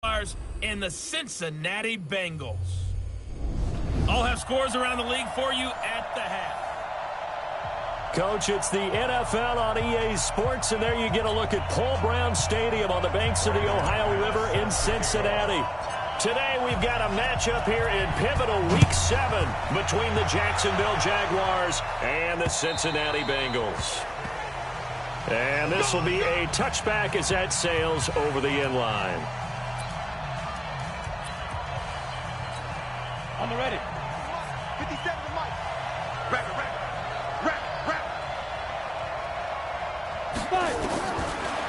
and the Cincinnati Bengals. I'll have scores around the league for you at the half. Coach, it's the NFL on EA Sports, and there you get a look at Paul Brown Stadium on the banks of the Ohio River in Cincinnati. Today we've got a matchup here in pivotal Week 7 between the Jacksonville Jaguars and the Cincinnati Bengals. And this will be a touchback as that sails over the end line. On the ready. 57 to Mike. Rap.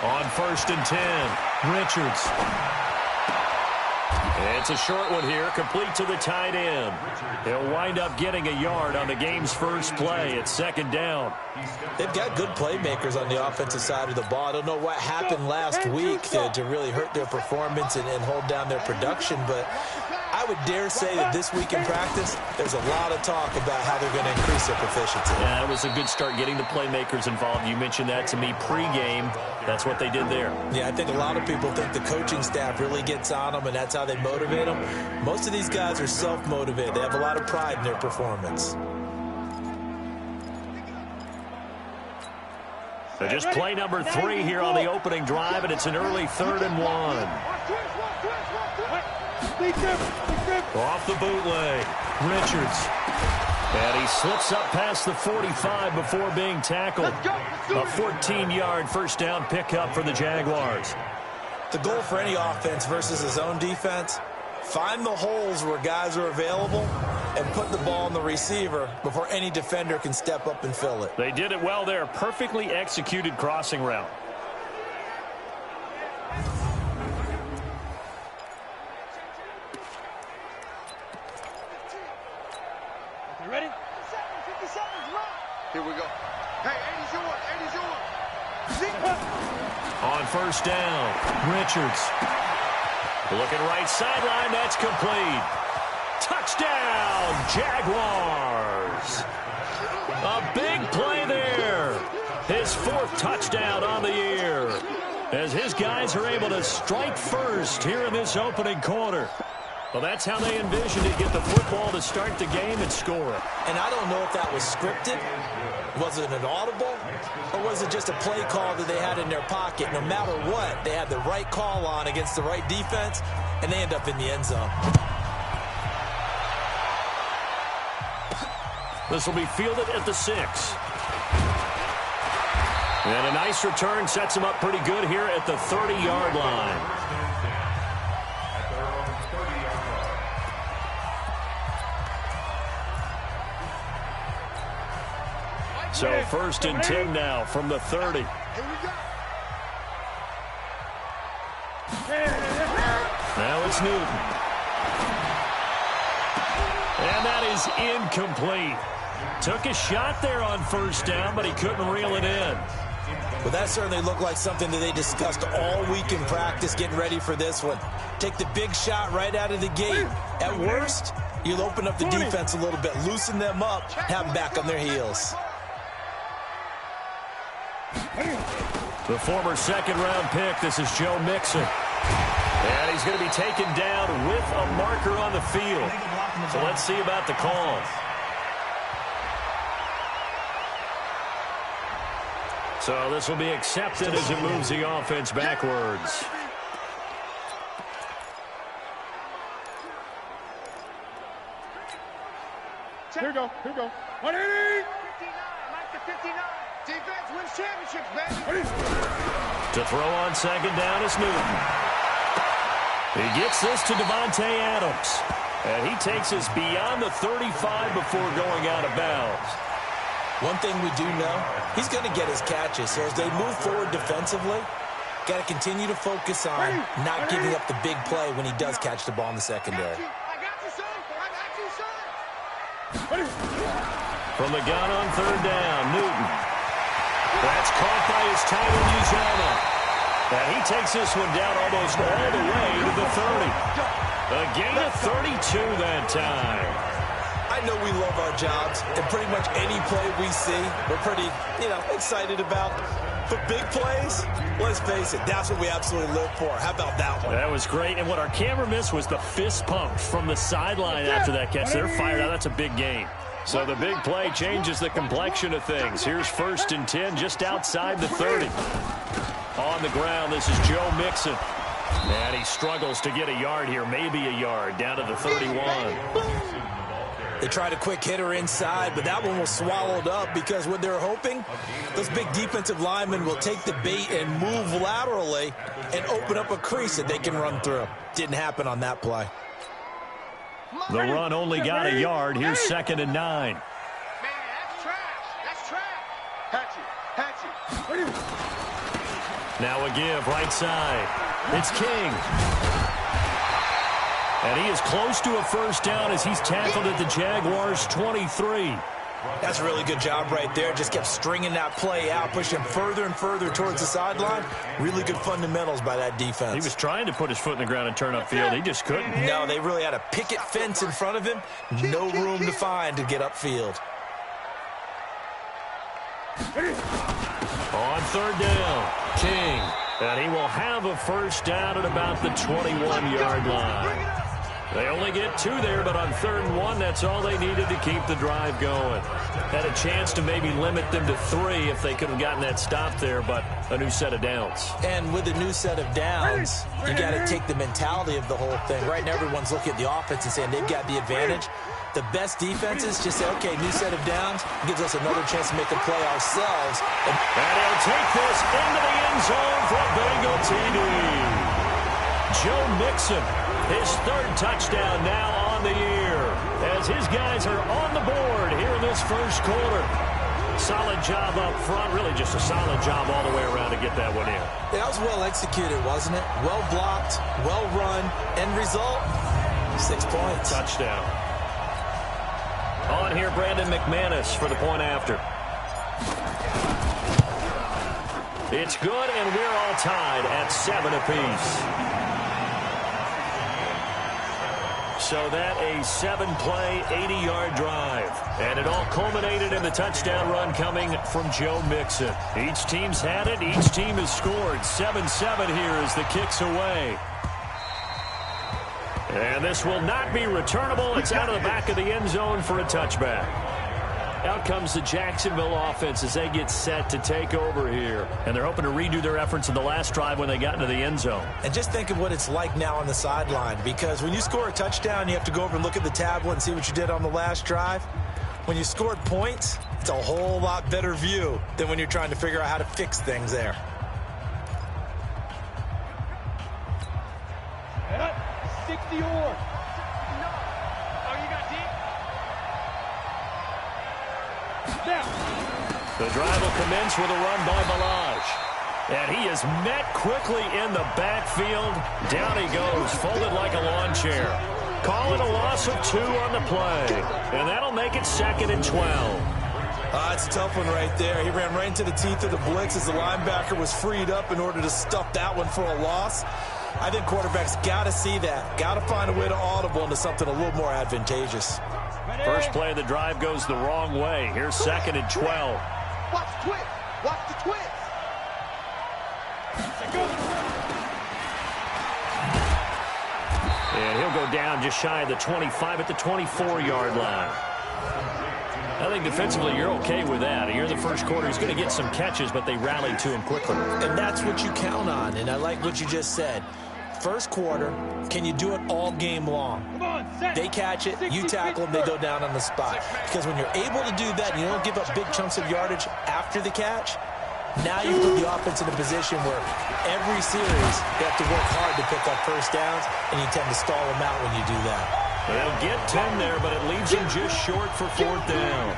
On 1st and 10, Richards. It's a short one here, complete to the tight end. He'll wind up getting a yard on the game's first play. It's 2nd down. They've got good playmakers on the offensive side of the ball. I don't know what happened last week to really hurt their performance and hold down their production, but I would dare say that this week in practice, there's a lot of talk about how they're going to increase their proficiency. Yeah, it was a good start getting the playmakers involved. You mentioned that to me pregame. That's what they did there. Yeah, I think a lot of people think the coaching staff really gets on them, and that's how they motivate them. Most of these guys are self-motivated. They have a lot of pride in their performance. So just play number 3 here on the opening drive, and it's an early 3rd and 1. Off the bootleg, Richards. And he slips up past the 45 before being tackled. A 14-yard first down pickup for the Jaguars. The goal for any offense versus a zone defense, find the holes where guys are available and put the ball on the receiver before any defender can step up and fill it. They did it well there. Perfectly executed crossing route. Ready? 57, Here we go. Hey, 80's yours. On 1st down, Richards. Looking right sideline, that's complete. Touchdown, Jaguars. A big play there. His 4th touchdown on the year, as his guys are able to strike first here in this opening quarter. Well, that's how they envisioned it, get the football to start the game and score it. And I don't know if that was scripted. Was it an audible? Or was it just a play call that they had in their pocket? No matter what, they had the right call on against the right defense, and they end up in the end zone. This will be fielded at the 6. And a nice return sets him up pretty good here at the 30-yard line. So 1st and 10 now from the 30. Now it's Newton. And that is incomplete. Took a shot there on 1st down, but he couldn't reel it in. Well, that certainly looked like something that they discussed all week in practice, getting ready for this one. Take the big shot right out of the gate. At worst, you'll open up the defense a little bit, loosen them up, have them back on their heels. The former 2nd-round pick, this is Joe Mixon. And he's going to be taken down with a marker on the field. So let's see about the call. So this will be accepted as it moves the offense backwards. Here we go. 180. 59, Mike to 59. Defense wins championships, baby. To throw on 2nd down is Newton. He gets this to Devontae Adams. And he takes us beyond the 35 before going out of bounds. One thing we do know, he's going to get his catches. So as they move forward defensively, got to continue to focus on not giving up the big play when he does catch the ball in the secondary. I got you, son. From the gun on 3rd down, Newton. That's caught by his tight end, Uzomah. And he takes this one down almost all the way to the 30. A gain of 32 that time. I know we love our jobs, and pretty much any play we see, we're pretty, excited about. For big plays, let's face it, that's what we absolutely live for. How about that one? That was great, and what our camera missed was the fist pump from the sideline after that catch. They're fired out. That's a big gain. So the big play changes the complexion of things. Here's 1st and 10 just outside the 30. On the ground, this is Joe Mixon. And he struggles to get a yard here, maybe a yard, down to the 31. They tried a quick hitter inside, but that one was swallowed up because what they're hoping, those big defensive linemen will take the bait and move laterally and open up a crease that they can run through. Didn't happen on that play. The run only got a yard. Here's 2nd and 9. Man, that's trash. That's trash. Patchy. Now a give, right side. It's King. And he is close to a first down as he's tackled at the Jaguars' 23. That's a really good job right there. Just kept stringing that play out, pushing him further and further towards the sideline. Really good fundamentals by that defense. He was trying to put his foot in the ground and turn upfield. He just couldn't. No, they really had a picket fence in front of him. No room to find to get upfield. On 3rd down, King. And he will have a first down at about the 21-yard line. They only get 2 there, but on 3rd and 1, that's all they needed to keep the drive going. Had a chance to maybe limit them to 3 if they could have gotten that stop there, but a new set of downs. And with a new set of downs, you got to take the mentality of the whole thing. Right now, everyone's looking at the offense and saying they've got the advantage. The best defenses just say, okay, new set of downs, gives us another chance to make a play ourselves. And he'll take this into the end zone for a Bengal TD. Joe Mixon, his 3rd touchdown now on the year, as his guys are on the board here in this first quarter. Solid job up front, really just a solid job all the way around to get that one in. That was well executed, wasn't it? Well blocked, well run, end result, 6 points. Touchdown. On here, Brandon McManus for the point after. It's good, and we're all tied at 7 apiece. So that a 7-play, 80-yard drive. And it all culminated in the touchdown run coming from Joe Mixon. Each team's had it. Each team has scored. 7-7 here as the kick's away. And this will not be returnable. It's out of the back of the end zone for a touchback. Out comes the Jacksonville offense as they get set to take over here. And they're hoping to redo their efforts in the last drive when they got into the end zone. And just think of what it's like now on the sideline, because when you score a touchdown, you have to go over and look at the tablet and see what you did on the last drive. When you scored points, it's a whole lot better view than when you're trying to figure out how to fix things there. The drive will commence with a run by Balaj. And he is met quickly in the backfield. Down he goes, folded like a lawn chair. Call it a loss of 2 on the play. And that'll make it 2nd and 12. It's a tough one right there. He ran right into the teeth of the blitz as the linebacker was freed up in order to stuff that one for a loss. I think quarterbacks got to see that. Got to find a way to audible into something a little more advantageous. First play of the drive goes the wrong way. Here's 2nd and 12. Watch the twist. Watch the twist. And he'll go down just shy of the 25 at the 24-yard line. I think defensively you're okay with that. Here in the first quarter, he's going to get some catches, but they rallied to him quickly. And that's what you count on, and I like what you just said. First quarter, can you do it all game long? They catch it, you tackle them, they go down on the spot. Because when you're able to do that, you don't give up big chunks of yardage after the catch, now you put the offense in a position where every series they have to work hard to pick up first downs, and you tend to stall them out when you do that. They'll get 10 there, but it leaves them just short for 4th down.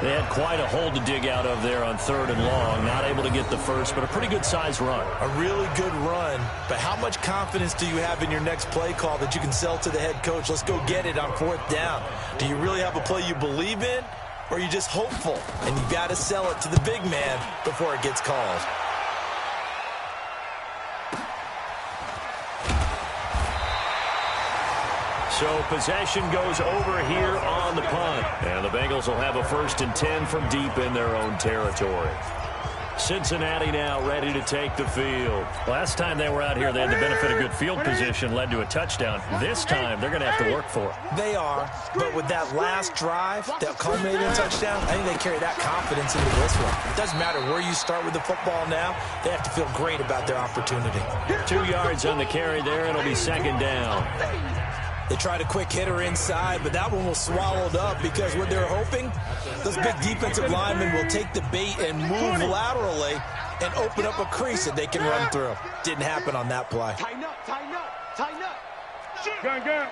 They had quite a hole to dig out of there on 3rd and long. Not able to get the first, but a pretty good-sized run. A really good run, but how much confidence do you have in your next play call that you can sell to the head coach? Let's go get it on 4th down. Do you really have a play you believe in, or are you just hopeful? And you got to sell it to the big man before it gets called. So possession goes over here on the punt. And the Bengals will have a 1st and 10 from deep in their own territory. Cincinnati now ready to take the field. Last time they were out here, they had the benefit of good field position, led to a touchdown. This time, they're going to have to work for it. They are, but with that last drive that culminated in a touchdown, I think they carry that confidence into this one. It doesn't matter where you start with the football now. They have to feel great about their opportunity. 2 yards on the carry there. It'll be second down. They tried a quick hitter inside, but that one was swallowed up because what they're hoping, those big defensive linemen will take the bait and move laterally and open up a crease that they can run through. Didn't happen on that play. Tighten up, tighten up, tighten up. Gun, gun.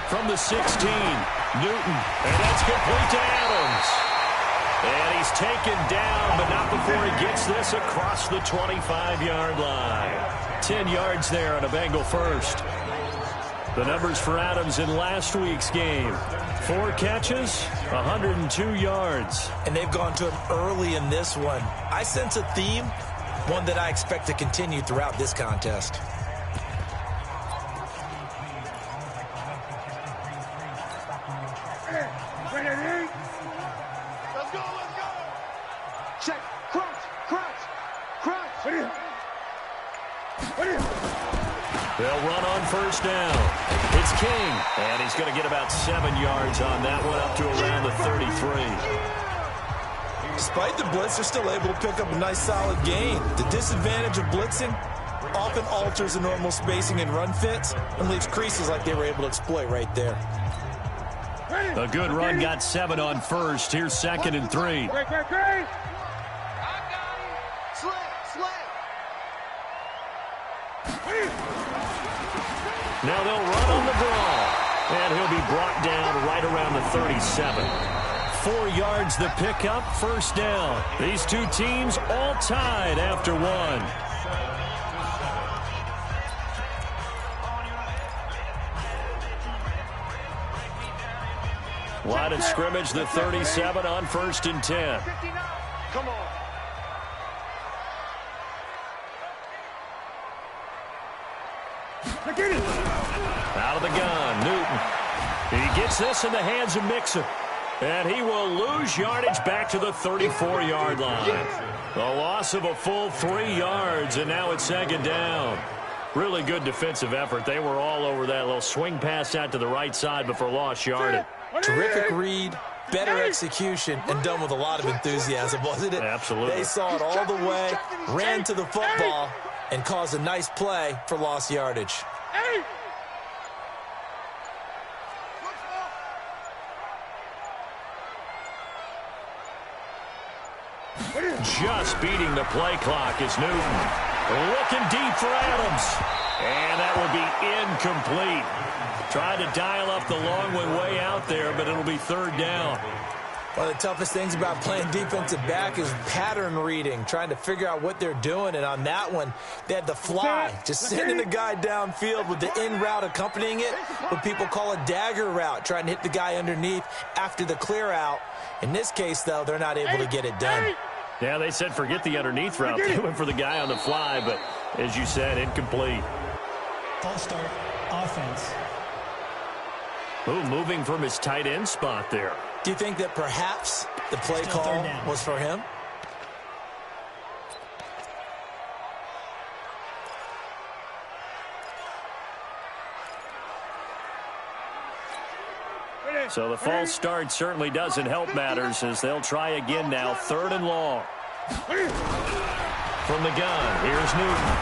From the 16, Newton, and that's complete to Adams. And he's taken down, but not before he gets this across the 25-yard line. 10 yards there on a Bengal first. The numbers for Adams in last week's game. 4 catches, 102 yards. And they've gone to him early in this one. I sense a theme, one that I expect to continue throughout this contest. Check. Crunch. Crunch. Crunch. They'll run on first down. It's King, and he's going to get about 7 yards on that one, up to around the 33. Despite the blitz, they're still able to pick up a nice solid gain. The disadvantage of blitzing often alters the normal spacing and run fits and leaves creases like they were able to exploit right there. A good run, got 7 on first. Here's second and 3. Great. Now they'll run on the draw, and he'll be brought down right around the 37. 4 yards the pickup, first down. These two teams all tied after one. Line of scrimmage, the 37 on first and 10. Come on. Out of the gun, Newton. He gets this in the hands of Mixon. And he will lose yardage back to the 34-yard line. A loss of a full 3 yards, and now it's second down. Really good defensive effort. They were all over that little swing pass out to the right side before lost yardage. Terrific read, better execution, and done with a lot of enthusiasm, wasn't it? Absolutely. They saw it all the way, ran to the football, and caused a nice play for lost yardage. Just beating the play clock is Newton. Looking deep for Adams. And that will be incomplete. Tried to dial up the long one way out there, but it'll be third down. One of the toughest things about playing defensive back is pattern reading, trying to figure out what they're doing. And on that one, they had the fly, just sending the guy downfield with the in route accompanying it, what people call a dagger route, trying to hit the guy underneath after the clear out. In this case, though, they're not able to get it done. Yeah, they said forget the underneath route. They went for the guy on the fly, but as you said, incomplete. False start, offense. Ooh, moving from his tight end spot there. Do you think that perhaps the play call was for him? So the false start certainly doesn't help matters as they'll try again now, third and long. From the gun, here's Newton.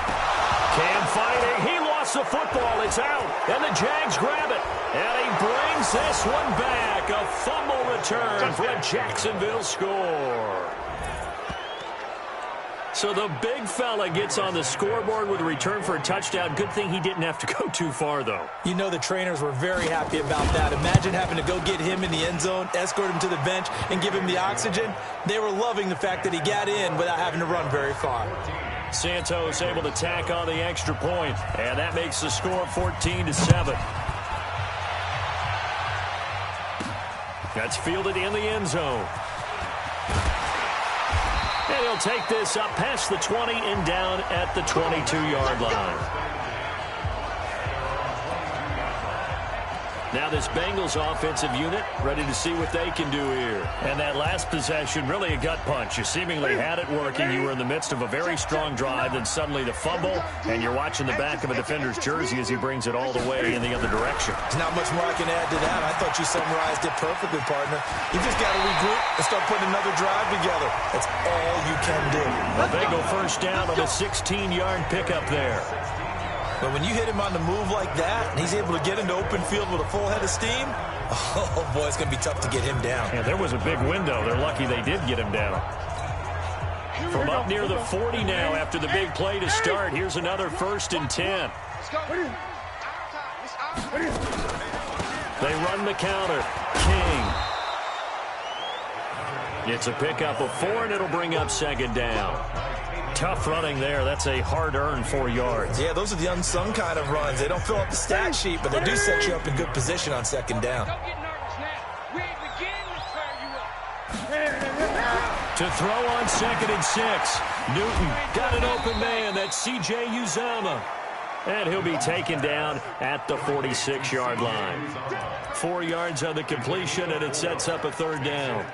Cam fighting, he lost the football, it's out, and the Jags grab it. And he brings this one back, a fumble return for a Jacksonville score. So the big fella gets on the scoreboard with a return for a touchdown. Good thing he didn't have to go too far, though. You know the trainers were very happy about that. Imagine having to go get him in the end zone, escort him to the bench, and give him the oxygen. They were loving the fact that he got in without having to run very far. Santos able to tack on the extra point, and that makes the score 14-7. That's fielded in the end zone. And he'll take this up past the 20 and down at the 22-yard line. Now this Bengals offensive unit ready to see what they can do here. And that last possession, really a gut punch. You seemingly had it working. You were in the midst of a very strong drive, then suddenly the fumble, and you're watching the back of a defender's jersey as he brings it all the way in the other direction. There's not much more I can add to that. I thought you summarized it perfectly, partner. You just got to regroup and start putting another drive together. That's all you can do. A Bengal first down on a 16-yard pickup there. But when you hit him on the move like that, and he's able to get into open field with a full head of steam, oh, boy, it's going to be tough to get him down. Yeah, there was a big window. They're lucky they did get him down. From up near the 40 now after the big play to start, here's another 1st and 10. They run the counter. King. It's a pickup of 4, and it'll bring up 2nd down. Tough running there. That's a hard-earned 4 yards. Yeah, those are the unsung kind of runs. They don't fill up the stat sheet, but they do set you up in good position on 2nd down. To throw on 2nd and 6. Newton got an open man. That's C.J. Uzama. And he'll be taken down at the 46-yard line. 4 yards on the completion, and it sets up a 3rd down.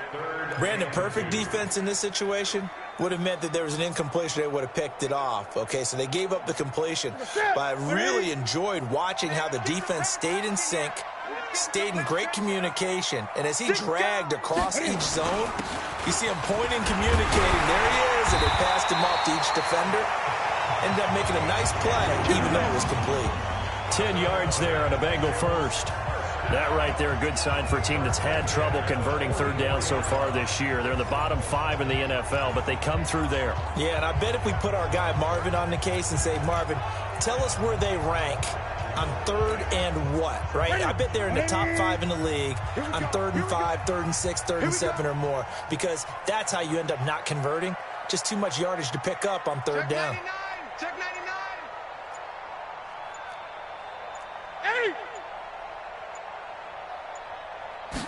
Brandon, perfect defense in this situation would have meant that there was an incompletion. They would have picked it off. Okay, so they gave up the completion. But I really enjoyed watching how the defense stayed in sync, stayed in great communication. And as he dragged across each zone, you see him pointing, communicating. There he is, and they passed him off to each defender. Ended up making a nice play, even though it was complete. 10 yards there on a Bengal first. That right there, a good sign for a team that's had trouble converting 3rd down so far this year. They're in the bottom 5 in the NFL, but they come through there. Yeah, and I bet if we put our guy Marvin on the case and say, Marvin, tell us where they rank on 3rd and what, right? I bet they're in the top 5 in the league on 3rd and 5, 3rd and 6, 3rd and 7 or more, because that's how you end up not converting. Just too much yardage to pick up on 3rd down. Check 99.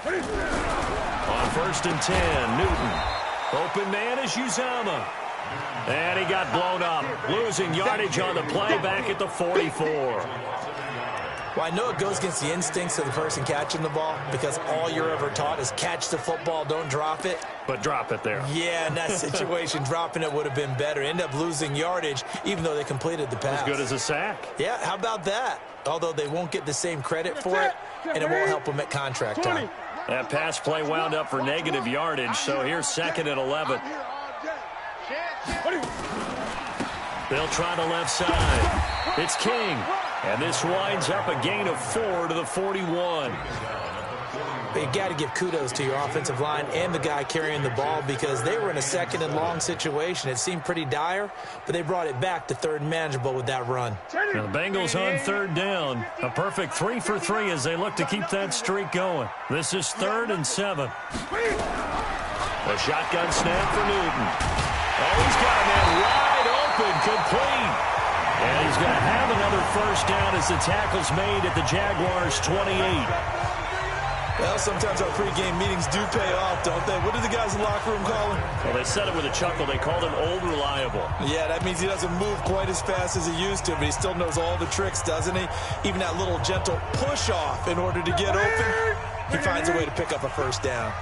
On 1st and 10, Newton. Open man is Uzama. And he got blown up. Losing yardage on the play back at the 44. Well, I know it goes against the instincts of the person catching the ball because all you're ever taught is catch the football, don't drop it. But drop it there. Yeah, in that situation, dropping it would have been better. End up losing yardage, even though they completed the pass. As good as a sack. Yeah, how about that? Although they won't get the same credit for it, and it won't help them at contract time. That pass play wound up for negative yardage, so here's 2nd and 11. They'll try the left side. It's King. And this winds up a gain of 4 to the 41. But you got to give kudos to your offensive line and the guy carrying the ball because they were in a 2nd and long situation. It seemed pretty dire, but they brought it back to 3rd and manageable with that run. Now the Bengals on 3rd down. A perfect 3 for 3 as they look to keep that streak going. This is 3rd and 7. A shotgun snap for Newton. Oh, he's got a man wide open, complete. And he's going to have another 1st down as the tackle's made at the Jaguars' 28. Well, sometimes our pregame meetings do pay off, don't they? What do the guys in the locker room call him? Well, they said it with a chuckle. They called him Old Reliable. Yeah, that means he doesn't move quite as fast as he used to, but he still knows all the tricks, doesn't he? Even that little gentle push-off in order to get open, he finds a way to pick up a 1st down.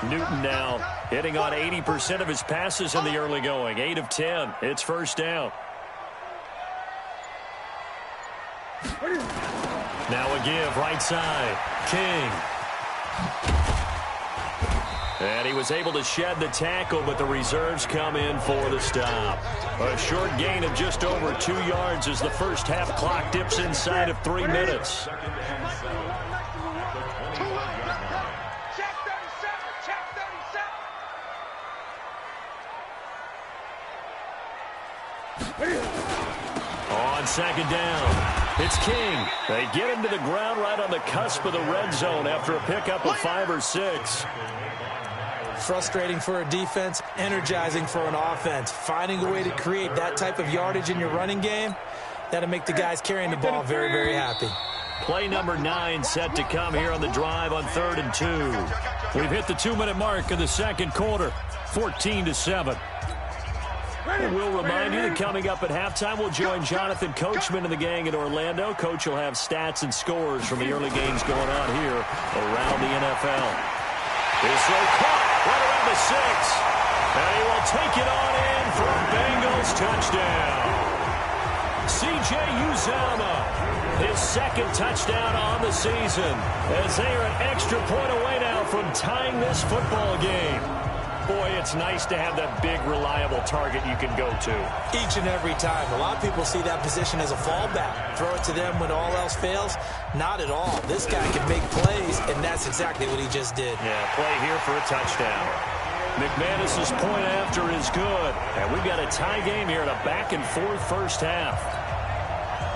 Newton now hitting on 80% of his passes in the early going. 8 of 10. It's 1st down. Now a give right side. King. And he was able to shed the tackle, but the reserves come in for the stop. A short gain of just over 2 yards as the first half clock dips inside of 3 minutes. On 2nd down. It's King. They get him to the ground right on the cusp of the red zone after a pickup of 5 or 6. Frustrating for a defense, energizing for an offense. Finding a way to create that type of yardage in your running game, that'll make the guys carrying the ball very, very happy. Play number 9 set to come here on the drive on 3rd and 2. We've hit the 2-minute mark of the 2nd quarter. 14-7. And we'll remind you that coming up at halftime, we'll join Jonathan Coachman and the gang in Orlando. Coach will have stats and scores from the early games going on here around the NFL. This throw caught right around the 6. And he will take it on in for a Bengals touchdown. C.J. Uzomah, his second touchdown on the season, as they are an extra point away now from tying this football game. Boy, it's nice to have that big, reliable target you can go to. Each and every time. A lot of people see that position as a fallback. Throw it to them when all else fails. Not at all. This guy can make plays, and that's exactly what he just did. Yeah, play here for a touchdown. McManus's point after is good. And we've got a tie game here in a back-and-forth first half.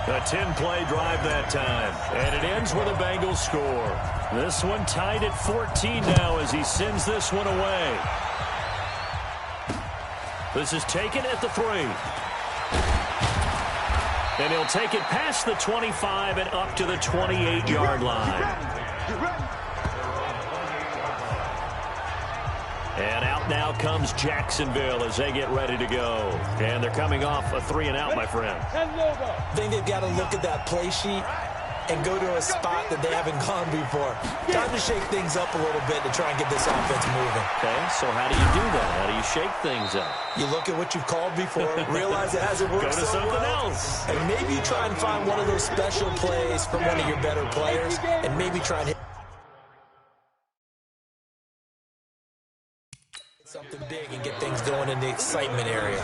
A 10-play drive that time. And it ends with a Bengals score. This one tied at 14 now as he sends this one away. This is taken at the 3. And he'll take it past the 25 and up to the 28-yard line. And out now comes Jacksonville as they get ready to go. And they're coming off a 3-and-out, my friend. I think they've got to look at that play sheet and go to a spot that they haven't gone before. Time to shake things up a little bit to try and get this offense moving. Okay, so how do you do that? How do you shake things up? You look at what you've called before, realize it hasn't worked Go to so something well, else. and maybe you try and find one of those special plays from one of your better players, and maybe try and hit something big and get things going in the excitement area.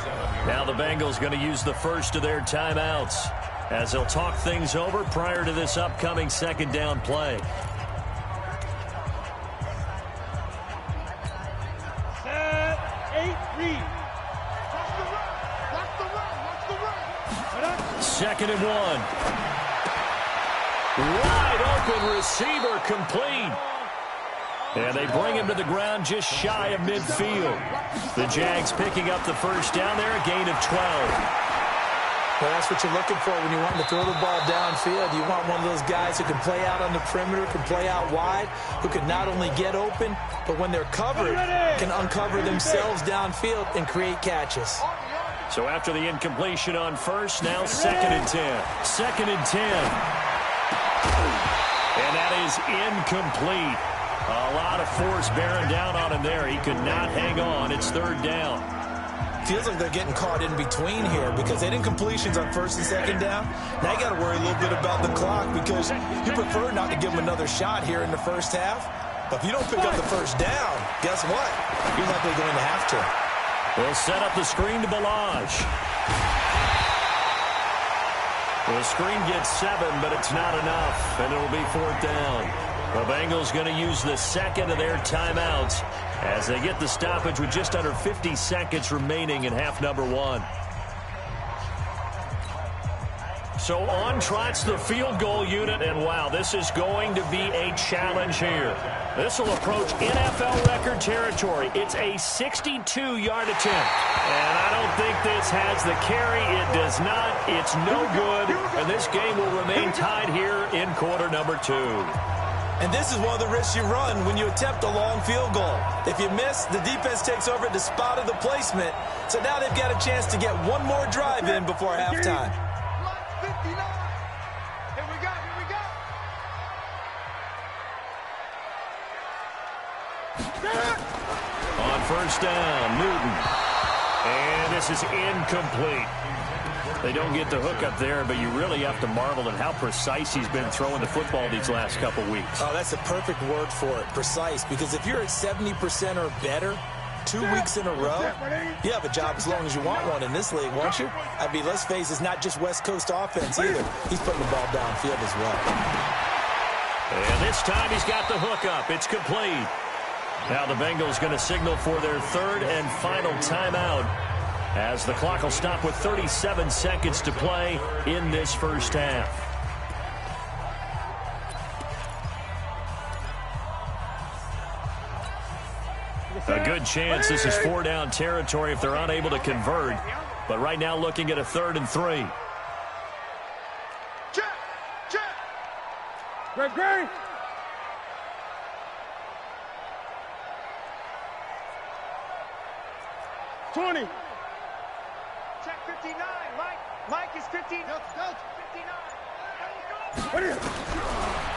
Now the Bengals going to use the first of their timeouts as they'll talk things over prior to this upcoming second down play. Set, 8, read. Watch the run. Second and 1. Wide open receiver complete. And they bring him to the ground just shy of midfield. The Jags picking up the first down there, a gain of 12. Well, that's what you're looking for when you're wanting to throw the ball downfield. You want one of those guys who can play out on the perimeter, can play out wide, who can not only get open, but when they're covered, can uncover themselves downfield and create catches. So after the incompletion on first, now second and 10. Second and 10. And that is incomplete. A lot of force bearing down on him there. He could not hang on. It's third down. Feels like they're getting caught in between here because they did incompletions on first and second down. Now you got to worry a little bit about the clock because you prefer not to give them another shot here in the first half. But if you don't pick up the first down, guess what? You're likely going to have to. They'll set up the screen to Balaj. The screen gets 7, but it's not enough, and it'll be fourth down. The Bengals going to use the second of their timeouts as they get the stoppage with just under 50 seconds remaining in half number 1. So on trots the field goal unit, and wow, this is going to be a challenge here. This will approach NFL record territory. It's a 62-yard attempt. And I don't think this has the carry. It does not. It's no good. And this game will remain tied here in quarter number 2. And this is one of the risks you run when you attempt a long field goal. If you miss, the defense takes over at the spot of the placement. So now they've got a chance to get one more drive in before halftime. 59. Here we go. On first down, Newton. And this is incomplete. They don't get the hook up there, but you really have to marvel at how precise he's been throwing the football these last couple weeks. Oh, that's the perfect word for it, precise. Because if you're at 70% or better 2 weeks in a row, you have a job as long as you want one in this league, won't you? I mean, let's face it, it's not just West Coast offense either. He's putting the ball downfield as well. And this time he's got the hook up. It's complete. Now the Bengals going to signal for their third and final timeout as the clock will stop with 37 seconds to play in this first half. A good chance this is 4-down territory if they're unable to convert. But right now looking at a 3rd and 3. Check. Great. 20. 59. Mike is 15. 59.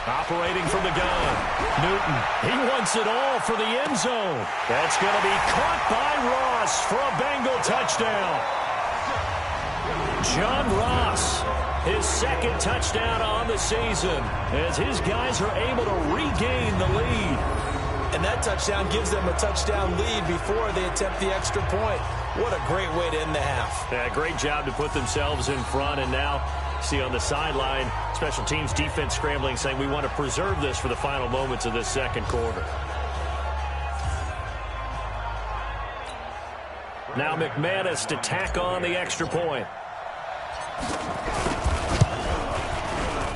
Operating from the gun. Newton, he wants it all for the end zone. That's going to be caught by Ross for a Bengal touchdown. John Ross, his second touchdown on the season, as his guys are able to regain the lead. And that touchdown gives them a touchdown lead before they attempt the extra point. What a great way to end the half. Yeah, great job to put themselves in front, and now see on the sideline, special teams defense scrambling, saying we want to preserve this for the final moments of this second quarter. Now McManus to tack on the extra point.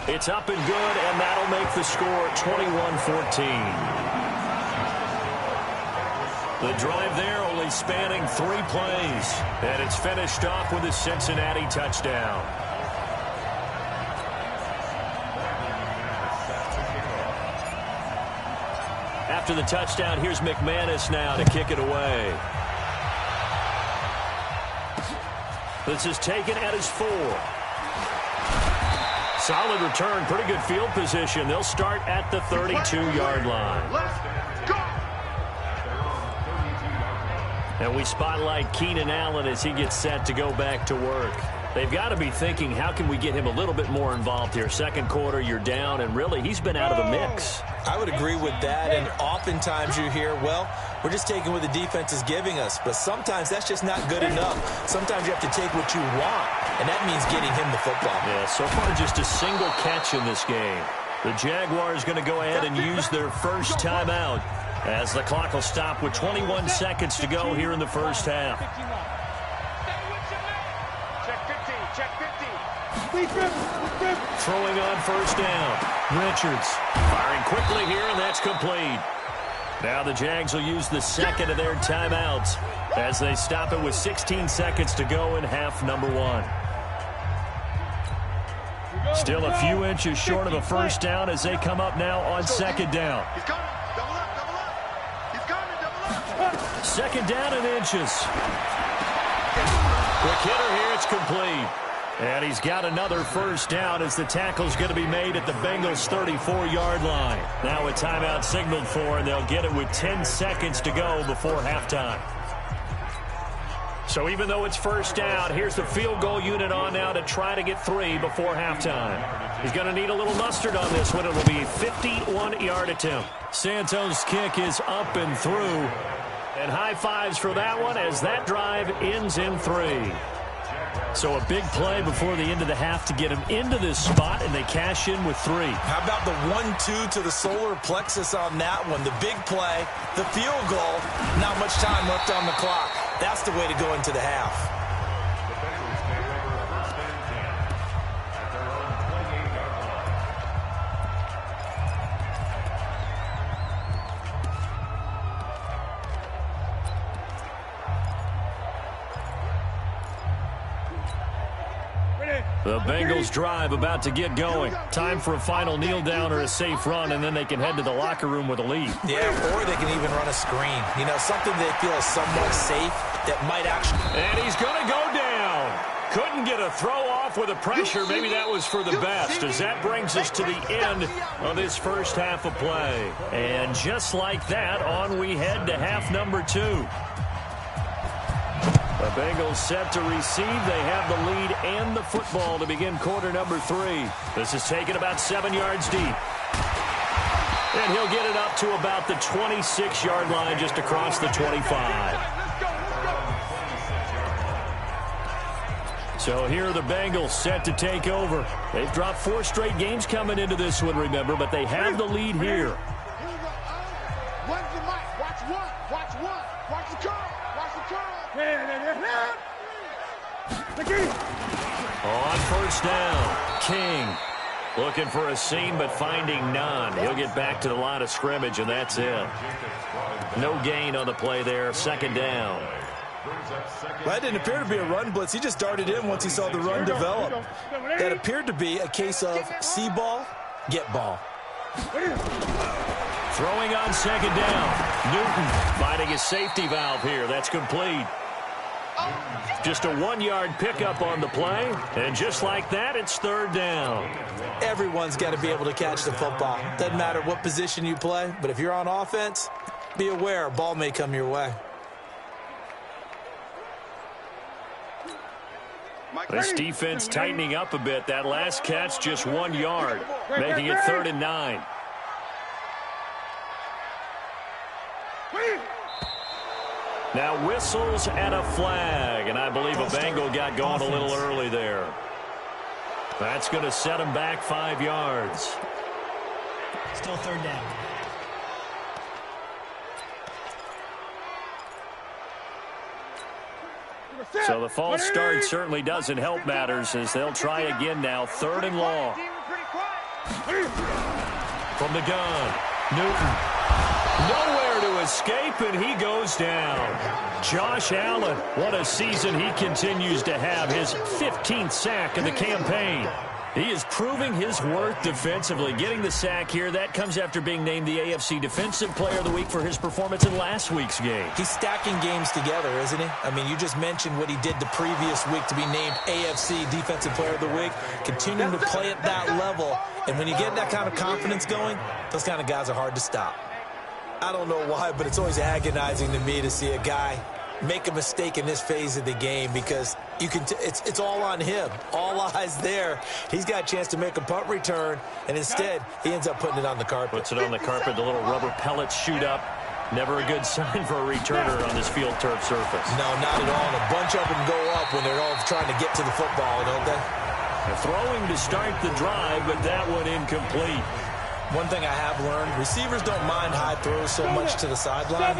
It's up and good, and that'll make the score 21-14. The drive there only spanning 3 plays, and it's finished off with a Cincinnati touchdown. After the touchdown, here's McManus now to kick it away. This is taken at his 4. Solid return, pretty good field position. They'll start at the 32-yard line. Let's go. And we spotlight Keenan Allen as he gets set to go back to work. They've got to be thinking, how can we get him a little bit more involved here? Second quarter, you're down, and really, he's been out of the mix. I would agree with that, and oftentimes you hear, well, we're just taking what the defense is giving us. But sometimes that's just not good enough. Sometimes you have to take what you want, and that means getting him the football. Yeah, so far just a single catch in this game. The Jaguars going to go ahead and use their first timeout as the clock will stop with 21 seconds to go here in the first half. Check 50. Throwing on first down. Richards firing quickly here, and that's complete. Now the Jags will use the second of their timeouts as they stop it with 16 seconds to go in half number 1. Still a few inches short of a first down as they come up now on second down. He's coming. Double up. He's coming. Double up. Second down in inches. Quick hitter here. It's complete. And he's got another first down as the tackle's going to be made at the Bengals' 34-yard line. Now a timeout signaled for, and they'll get it with 10 seconds to go before halftime. So even though it's first down, here's the field goal unit on now to try to get 3 before halftime. He's going to need a little mustard on this one. It will be a 51-yard attempt. Santos' kick is up and through. And high fives for that one as that drive ends in 3. So a big play before the end of the half to get him into this spot, and they cash in with 3. How about the 1-2 to the solar plexus on that one? The big play, the field goal, not much time left on the clock. That's the way to go into the half. The Bengals drive about to get going. Time for a final kneel down or a safe run, and then they can head to the locker room with a lead. Yeah, or they can even run a screen. You know, something they feel is somewhat safe that might actually... And he's going to go down. Couldn't get a throw off with the pressure. Maybe that was for the best, as that brings us to the end of this first half of play. And just like that, on we head to half number 2. The Bengals set to receive. They have the lead and the football to begin quarter number 3. This is taken about 7 yards deep. And he'll get it up to about the 26-yard line, just across the 25. So here are the Bengals set to take over. They've dropped 4 straight games coming into this one, remember, but they have the lead here. Watch the mic. Watch one. Watch one. Watch the curl. Watch the curl. On first down, King looking for a seam but finding none. He'll get back to the line of scrimmage, and that's it. No gain on the play there. Second down. Well, that didn't appear to be a run blitz. He just darted in once he saw the run develop. That appeared to be a case of see ball, get ball. Throwing on second down. Newton finding his safety valve here. That's complete. Just a 1-yard pickup on the play, and just like that, it's third down. Everyone's got to be able to catch the football. Doesn't matter what position you play, but if you're on offense, be aware a ball may come your way. This defense tightening up a bit. That last catch, just 1 yard, making it 3rd and 9. Now whistles and a flag, and I believe a Bengal got going a little early there. That's going to set him back 5 yards. Still third down. So the false start certainly doesn't help matters as they'll try again now. 3rd and long. From the gun, Newton. Nowhere to escape, and he goes down. Josh Allen, what a season he continues to have. His 15th sack of the campaign. He is proving his worth defensively. Getting the sack here, that comes after being named the AFC Defensive Player of the Week for his performance in last week's game. He's stacking games together, isn't he? I mean, you just mentioned what he did the previous week to be named AFC Defensive Player of the Week. Continuing to play at that level, and when you get that kind of confidence going, those kind of guys are hard to stop. I don't know why, but it's always agonizing to me to see a guy make a mistake in this phase of the game because you can it's all on him. All eyes there. He's got a chance to make a punt return, and instead he ends up putting it on the carpet. Puts it on the carpet. The little rubber pellets shoot up. Never a good sign for a returner on this field turf surface. No, not at all. And a bunch of them go up when they're all trying to get to the football, don't they? They're throwing to start the drive, but that one incomplete. One thing I have learned, receivers don't mind high throws so much to the sideline,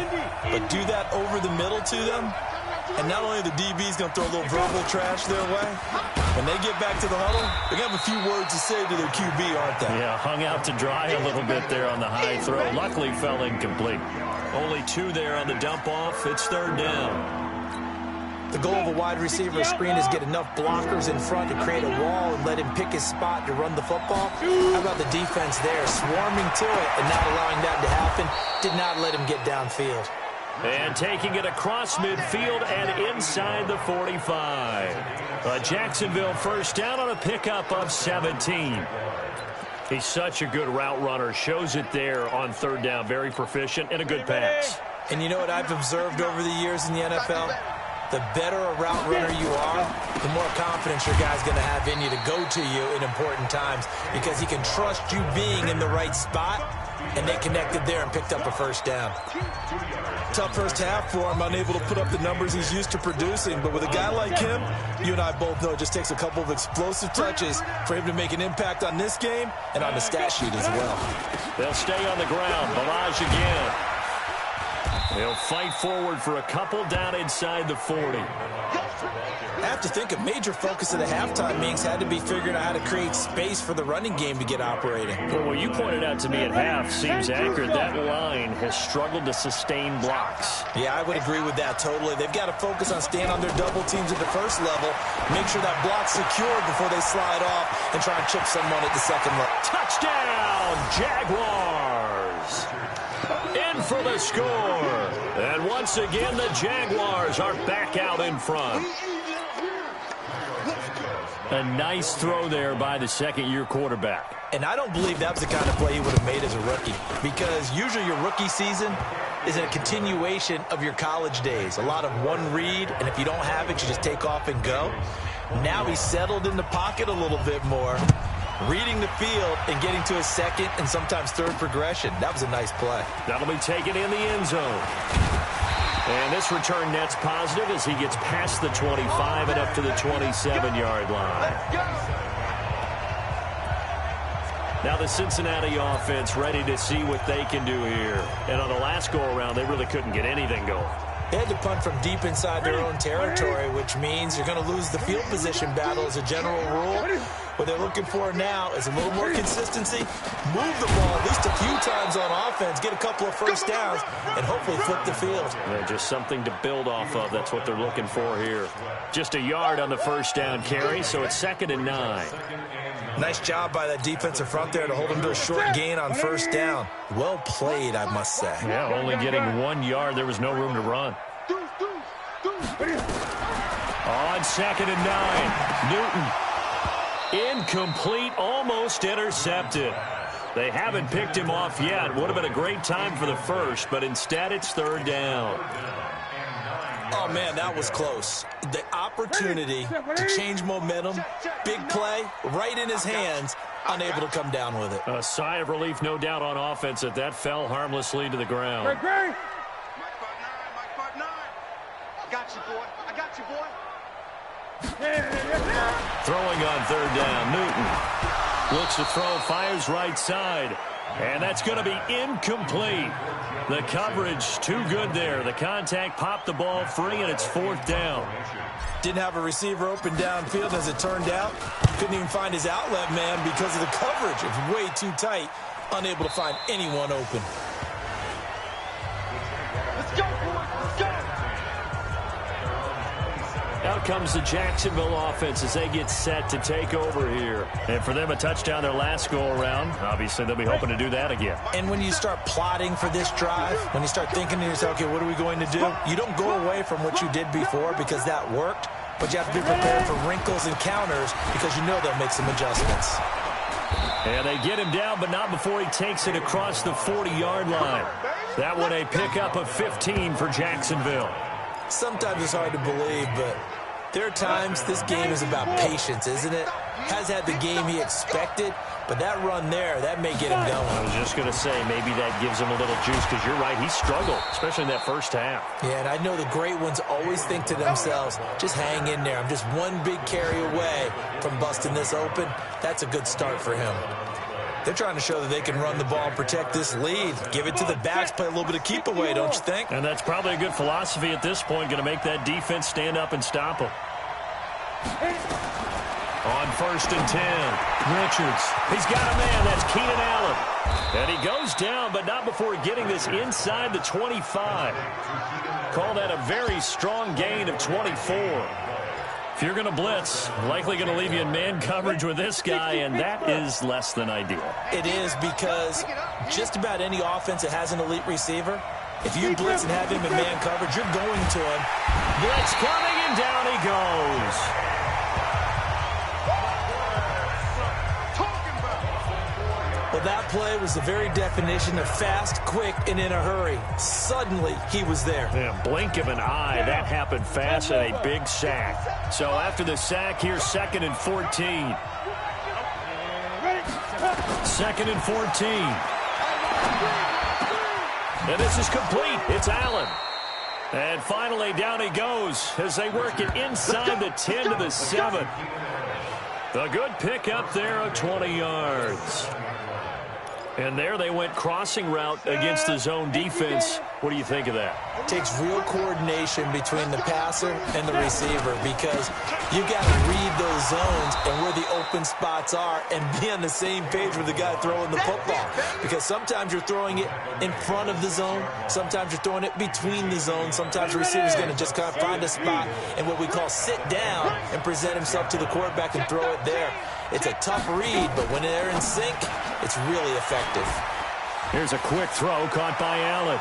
but do that over the middle to them, and not only the DB's going to throw a little verbal trash their way, when they get back to the huddle, they're going to have a few words to say to their QB, aren't they? Yeah, hung out to dry a little bit there on the high throw. Luckily fell incomplete. Only 2 there on the dump off. It's 3rd down. The goal of a wide receiver screen is get enough blockers in front to create a wall and let him pick his spot to run the football. How about the defense there, swarming to it and not allowing that to happen? Did not let him get downfield. And taking it across midfield and inside the 45. A Jacksonville first down on a pickup of 17. He's such a good route runner. Shows it there on 3rd down. Very proficient and a good pass. And you know what I've observed over the years in the NFL? The better a route runner you are, the more confidence your guy's going to have in you to go to you in important times because he can trust you being in the right spot, and they connected there and picked up a first down. Tough first half for him, unable to put up the numbers he's used to producing, but with a guy like him, you and I both know it just takes a couple of explosive touches for him to make an impact on this game and on the stat sheet as well. They'll stay on the ground. Balaj again. They'll fight forward for a couple down inside the 40. I have to think a major focus of the halftime meetings had to be figuring out how to create space for the running game to get operating. Well, what you pointed out to me at half seems accurate. That line has struggled to sustain blocks. Yeah, I would agree with that totally. They've got to focus on staying on their double teams at the first level, make sure that block's secured before they slide off and try and chip someone at the second level. Touchdown, Jaguars! In for the score. And once again, the Jaguars are back out in front. A nice throw there by the second-year quarterback. And I don't believe that was the kind of play he would have made as a rookie, because usually your rookie season is a continuation of your college days. A lot of one read, and if you don't have it, you just take off and go. Now he's settled in the pocket a little bit more, reading the field and getting to a second and sometimes third progression. That was a nice play. That'll be taken in the end zone. And this return net's positive as he gets past the 25 and up to the 27-yard line. Now the Cincinnati offense ready to see what they can do here. And on the last go-around, they really couldn't get anything going. They had to punt from deep inside their own territory, which means you're going to lose the field position battle as a general rule. What they're looking for now is a little more consistency, move the ball at least a few times on offense, get a couple of first downs, and hopefully flip the field. Yeah, just something to build off of. That's what they're looking for here. Just a yard on the first down carry, so it's 2nd and 9. Nice job by that defensive front there to hold him to a short gain on first down. Well played, I must say. Yeah, only getting 1 yard. There was no room to run. On 2nd and 9, Newton. Incomplete, almost intercepted. They haven't picked him off yet. Would have been a great time for the first, but instead it's 3rd down. Oh, man, that was close. The opportunity to change momentum, big play, right in his hands, unable to come down with it. A sigh of relief, no doubt, on offense that fell harmlessly to the ground. Mike 5-9. I got you, boy. I got you, boy. Throwing on 3rd down, Newton. Looks to throw, fires right side. And that's going to be incomplete. The coverage too good there. The contact popped the ball free, and it's 4th down. Didn't have a receiver open downfield, as it turned out. Couldn't even find his outlet man because of the coverage. It was way too tight. Unable to find anyone open. Let's go, boy. Let's go. Out comes the Jacksonville offense as they get set to take over here. And for them, a touchdown their last go-around. Obviously, they'll be hoping to do that again. And when you start plotting for this drive, when you start thinking to yourself, okay, what are we going to do? You don't go away from what you did before because that worked, but you have to be prepared for wrinkles and counters because you know they'll make some adjustments. And they get him down, but not before he takes it across the 40-yard line. That one a pickup of 15 for Jacksonville. Sometimes it's hard to believe, but there are times this game is about patience, isn't it? Has had the game he expected, but that run there, that may get him going. I was just going to say, maybe that gives him a little juice, because you're right, he struggled, especially in that first half. Yeah, and I know the great ones always think to themselves, just hang in there. I'm just one big carry away from busting this open. That's a good start for him. They're trying to show that they can run the ball and protect this lead. Give it to the backs, play a little bit of keep away, don't you think? And that's probably a good philosophy at this point, going to make that defense stand up and stop them. On 1st and 10, Richards. He's got a man. That's Keenan Allen. And he goes down, but not before getting this inside the 25. Call that a very strong gain of 24. If you're going to blitz, likely going to leave you in man coverage with this guy, and that is less than ideal. It is, because just about any offense that has an elite receiver, if you blitz and have him in man coverage, you're going to him. Blitz coming, and down he goes. Well, that play was the very definition of fast, quick, and in a hurry. Suddenly, he was there. Yeah, blink of an eye. That happened fast, and a big sack. So after the sack, here's 2nd and 14. 2nd and 14. And this is complete. It's Allen. And finally, down he goes as they work it inside the 10 to the 7. A good pick up there of 20 yards. And there they went crossing route against the zone defense. What do you think of that? It takes real coordination between the passer and the receiver, because you got to read those zones and where the open spots are and be on the same page with the guy throwing the football. Because sometimes you're throwing it in front of the zone. Sometimes you're throwing it between the zones. Sometimes the receiver's going to just kind of find a spot and what we call sit down and present himself to the quarterback and throw it there. It's a tough read, but when they're in sync, it's really effective. Here's a quick throw caught by Allen.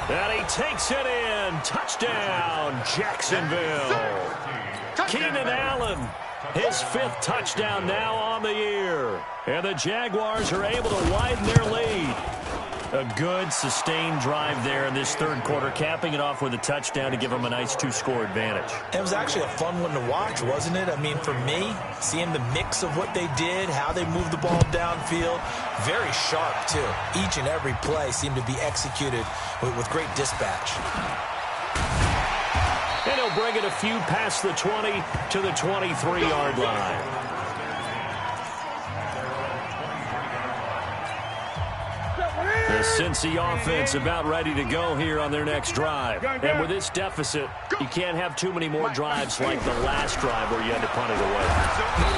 And he takes it in. Touchdown, Jacksonville. Keenan Allen, his 5th touchdown now on the year. And the Jaguars are able to widen their lead. A good, sustained drive there in this 3rd quarter, capping it off with a touchdown to give them a nice 2-score advantage. It was actually a fun one to watch, wasn't it? I mean, for me, seeing the mix of what they did, how they moved the ball downfield, very sharp, too. Each and every play seemed to be executed with great dispatch. And he'll bring it a few past the 20 to the 23-yard line. The Cincy offense about ready to go here on their next drive. And with this deficit, you can't have too many more drives like the last drive where you had to punt it away.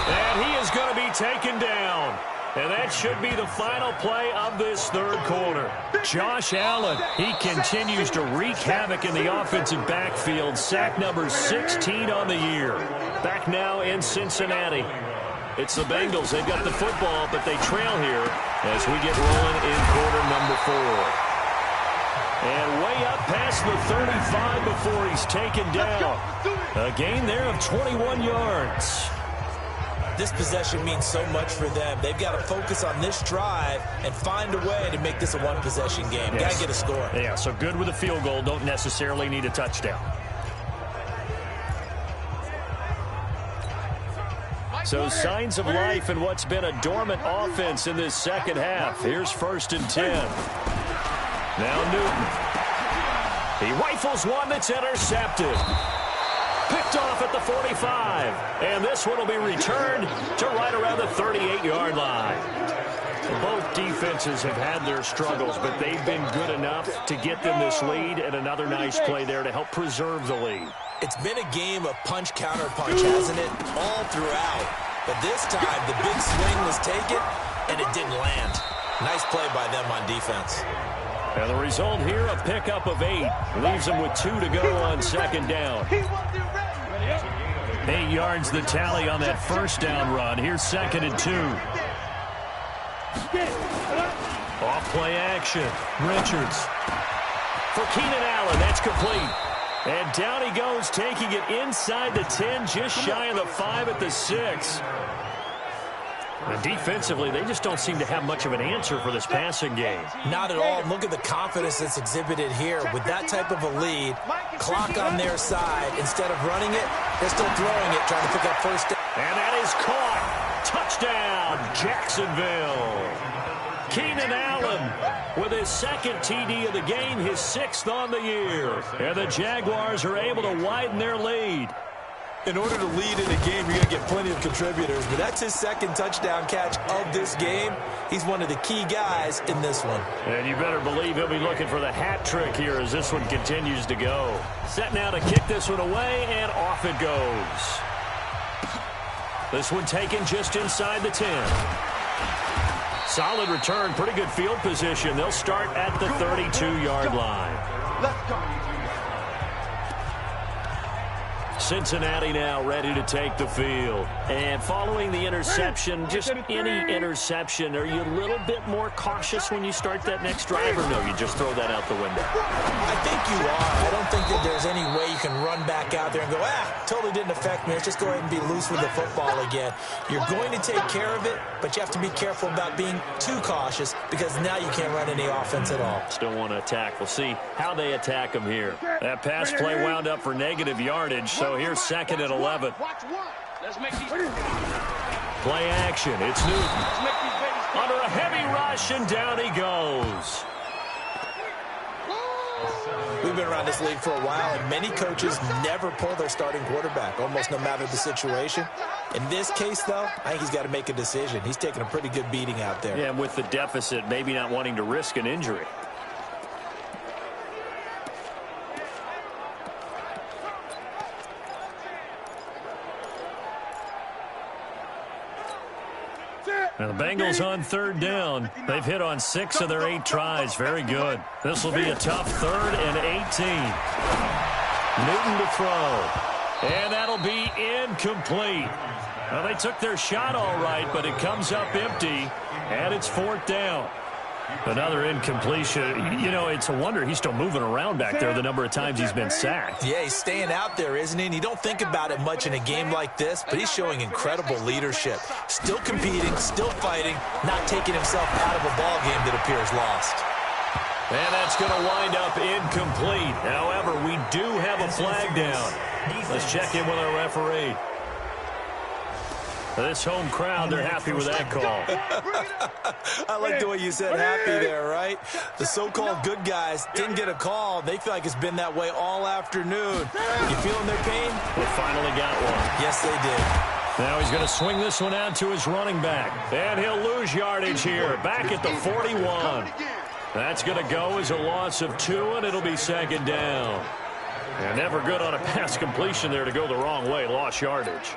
And he is going to be taken down. And that should be the final play of this 3rd quarter. Josh Allen, he continues to wreak havoc in the offensive backfield. Sack number 16 on the year. Back now in Cincinnati. It's the Bengals. They've got the football, but they trail here as we get rolling in quarter number 4. And way up past the 35 before he's taken down. A gain there of 21 yards. This possession means so much for them. They've got to focus on this drive and find a way to make this a one-possession game. Yes. Got to get a score. Yeah, so good with a field goal. Don't necessarily need a touchdown. So signs of life in what's been a dormant offense in this second half. Here's 1st and 10. Now Newton. He rifles one that's intercepted. Picked off at the 45. And this one will be returned to right around the 38-yard line. Both defenses have had their struggles, but they've been good enough to get them this lead, and another nice play there to help preserve the lead. It's been a game of punch, counter, punch, hasn't it? All throughout. But this time, the big swing was taken, and it didn't land. Nice play by them on defense. And the result here, a pickup of 8. Leaves them with 2 to go on 2nd down. 8 yards the tally on that 1st down run. Here's 2nd and 2. Off play action. Richards. For Keenan Allen, that's complete. And down he goes, taking it inside the 10, just shy of the 5 at the 6. And defensively, they just don't seem to have much of an answer for this passing game. Not at all. Look at the confidence that's exhibited here. With that type of a lead, clock on their side, instead of running it, they're still throwing it, trying to pick up 1st down. And that is caught. Touchdown, Jacksonville. Keenan Allen with his 2nd TD of the game, his 6th on the year. And the Jaguars are able to widen their lead. In order to lead in a game, you're going to get plenty of contributors, but that's his 2nd touchdown catch of this game. He's one of the key guys in this one. And you better believe he'll be looking for the hat trick here as this one continues to go. Set now to kick this one away, and off it goes. This one taken just inside the 10. Solid return, pretty good field position. They'll start at the 32-yard line. Let's go. Cincinnati now ready to take the field. And following the interception, just any interception, are you a little bit more cautious when you start that next drive, or no, you just throw that out the window? I think you are. I don't think that there's any way you can run back out there and go, totally didn't affect me. Let's just go ahead and be loose with the football again. You're going to take care of it, but you have to be careful about being too cautious because now you can't run any offense at all. Still want to attack. We'll see how they attack them here. That pass play wound up for negative yardage, so here's 2nd and 11. Play action. It's Newton. Under a heavy rush, and down he goes. We've been around this league for a while, and many coaches never pull their starting quarterback, almost no matter the situation. In this case, though, I think he's got to make a decision. He's taking a pretty good beating out there. Yeah, and with the deficit, maybe not wanting to risk an injury. Now the Bengals on 3rd down. They've hit on 6 of their 8 tries. Very good. This will be a tough 3rd and 18. Newton to throw. And that'll be incomplete. Well, they took their shot all right, but it comes up empty, and it's 4th down. Another incompletion. You know, it's a wonder he's still moving around back there the number of times he's been sacked. Yeah, he's staying out there, isn't he? And you don't think about it much in a game like this, but he's showing incredible leadership. Still competing, still fighting, not taking himself out of a ball game that appears lost. And that's going to wind up incomplete. However, we do have a flag down. Let's check in with our referee. This home crowd, they're happy with that call. I like the way you said happy there, right? The so-called good guys didn't get a call. They feel like it's been that way all afternoon. You feeling their pain? They finally got one. Yes, they did. Now he's going to swing this one out to his running back. And he'll lose yardage here. Back at the 41. That's going to go as a loss of 2, and it'll be 2nd down. And never good on a pass completion there to go the wrong way. Lost yardage.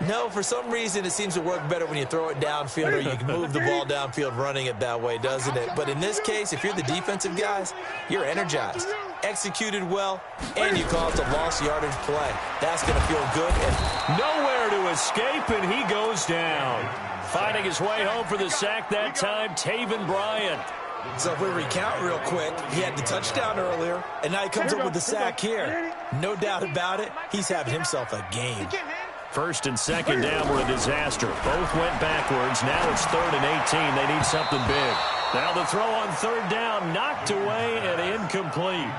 No, for some reason, it seems to work better when you throw it downfield or you can move the ball downfield running it that way, doesn't it? But in this case, if you're the defensive guys, you're energized, executed well, and you caused a lost yardage play. That's going to feel good. And nowhere to escape, and he goes down. Finding his way home for the sack that time, Taven Bryan. So if we recount real quick, he had the touchdown earlier, and now he comes up with the sack here. No doubt about it, he's having himself a game. First and second down were a disaster. Both went backwards. Now it's 3rd and 18. They need something big. Now the throw on 3rd down, knocked away and incomplete.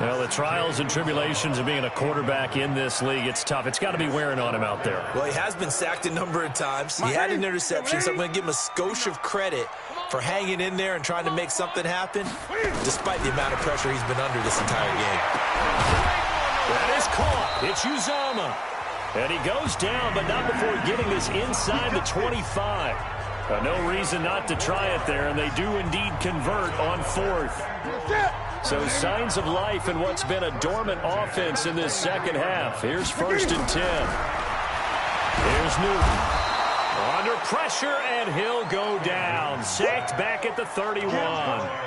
Well, the trials and tribulations of being a quarterback in this league, it's tough. It's got to be wearing on him out there. Well, he has been sacked a number of times. He had an interception, so I'm going to give him a skosh of credit for hanging in there and trying to make something happen, despite the amount of pressure he's been under this entire game. That is caught. It's Uzama. And he goes down, but not before getting this inside the 25. No reason not to try it there, and they do indeed convert on 4th. So signs of life in what's been a dormant offense in this second half. Here's 1st and 10. Here's Newton. Under pressure, and he'll go down. Sacked back at the 31.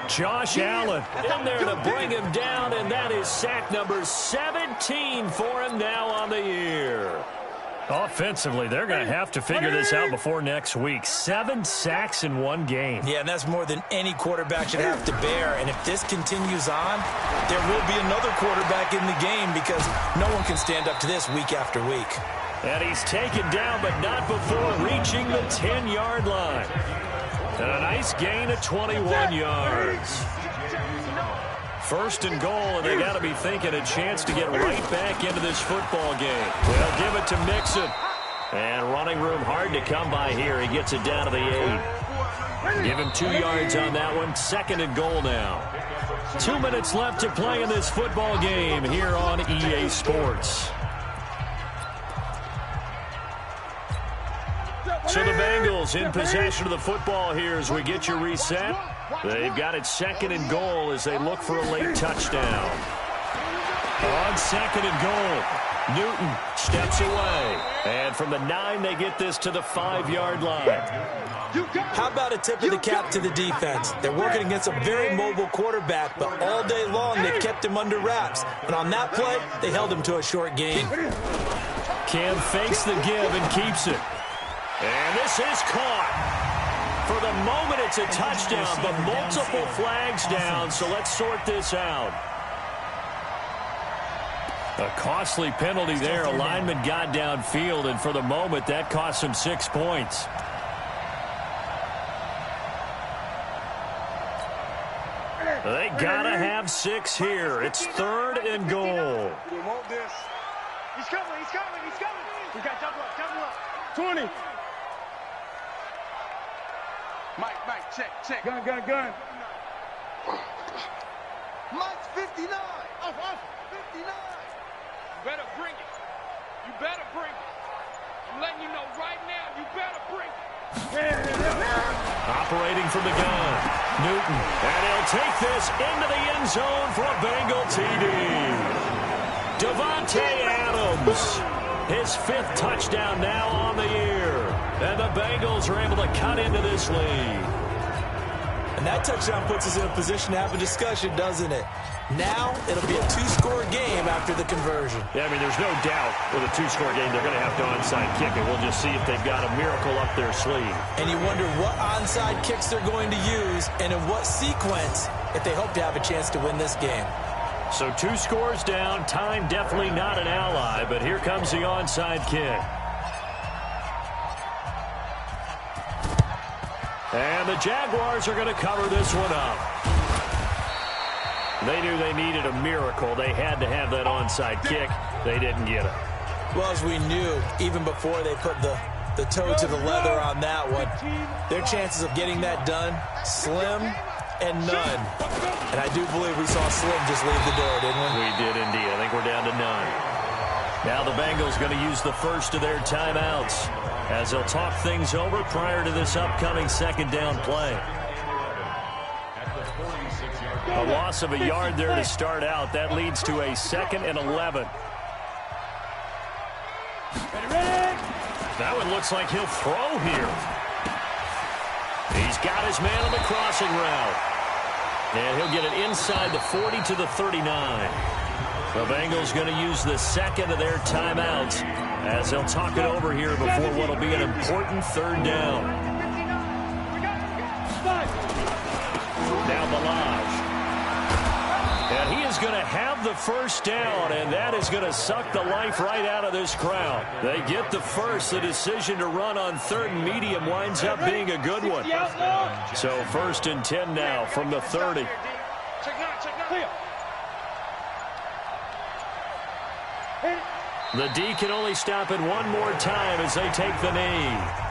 Josh Allen in there to bring him down, and that is sack number 17 for him now on the year. Offensively, they're going to have to figure this out before next week. 7 sacks in one game. Yeah, and that's more than any quarterback should have to bear. And if this continues on, there will be another quarterback in the game because no one can stand up to this week after week. And he's taken down, but not before reaching the 10-yard line. And a nice gain of 21 yards. 1st and goal, and they got to be thinking a chance to get right back into this football game. They'll give it to Mixon. And running room hard to come by here. He gets it down to the 8. Give him 2 yards on that one. 2nd and goal now. 2 minutes left to play in this football game here on EA Sports. So the Bengals in possession of the football here as we get you reset. They've got it 2nd and goal as they look for a late touchdown. On 2nd and goal, Newton steps away. And from the 9, they get this to the 5-yard line. How about a tip of the cap to the defense? They're working against a very mobile quarterback, but all day long they kept him under wraps. And on that play, they held him to a short gain. Cam fakes the give and keeps it. And this is caught. For the moment, it's a touchdown, but multiple flags down, so let's sort this out. A costly penalty there. A lineman got downfield, and for the moment, that cost him 6 points. They gotta have 6 here. It's 3rd and goal. He's coming, he's coming, he's coming. We got double up. 20. Mike, check. Gun. Mike's 59. Off, 59. You better bring it. I'm letting you know right now, you better bring it. Operating from the gun, Newton. And he'll take this into the end zone for a Bengal TD. Devontae Adams. His 5th touchdown now on the year. And the Bengals are able to cut into this lead. And that touchdown puts us in a position to have a discussion, doesn't it? Now it'll be a 2-score game after the conversion. Yeah, I mean, there's no doubt with a 2-score game they're going to have to onside kick it. We'll just see if they've got a miracle up their sleeve. And you wonder what onside kicks they're going to use and in what sequence if they hope to have a chance to win this game. So 2 scores down. Time definitely not an ally, but here comes the onside kick. And the Jaguars are going to cover this one up. They knew they needed a miracle. They had to have that onside kick. They didn't get it. Well, as we knew, even before they put the toe to the leather on that one, their chances of getting that done, slim and none. And I do believe we saw Slim just leave the door, didn't we? We did indeed. I think we're down to none. Now the Bengals going to use the first of their timeouts as they'll talk things over prior to this upcoming 2nd down play. A loss of a yard there to start out. That leads to a 2nd and 11. That one looks like he'll throw here. He's got his man on the crossing route. And he'll get it inside the 40 to the 39. The Bengals going to use the 2nd of their timeouts as they'll talk it over here before what will be an important 3rd down. Now going to have the first down, and that is going to suck the life right out of this crowd. They get the first. The decision to run on 3rd and medium winds up being a good one. So 1st and 10 now from the 30. The D can only stop it one more time as they take the knee.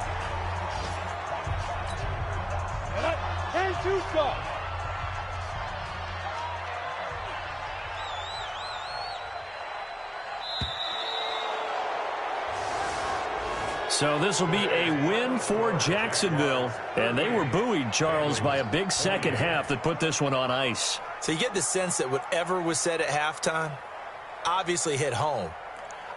So this will be a win for Jacksonville. And they were buoyed, Charles, by a big second half that put this one on ice. So you get the sense that whatever was said at halftime obviously hit home.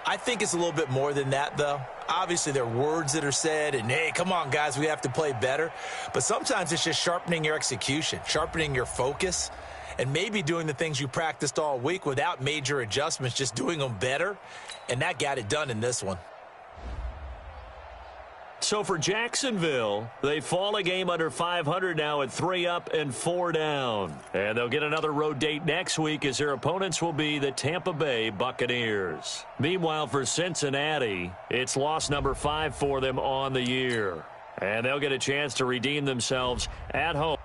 I think it's a little bit more than that, though. Obviously, there are words that are said, and, hey, come on, guys, we have to play better. But sometimes it's just sharpening your execution, sharpening your focus, and maybe doing the things you practiced all week without major adjustments, just doing them better. And that got it done in this one. So for Jacksonville, they fall a game under 500 now at 3 up and 4 down. And they'll get another road date next week as their opponents will be the Tampa Bay Buccaneers. Meanwhile, for Cincinnati, it's loss number 5 for them on the year. And they'll get a chance to redeem themselves at home.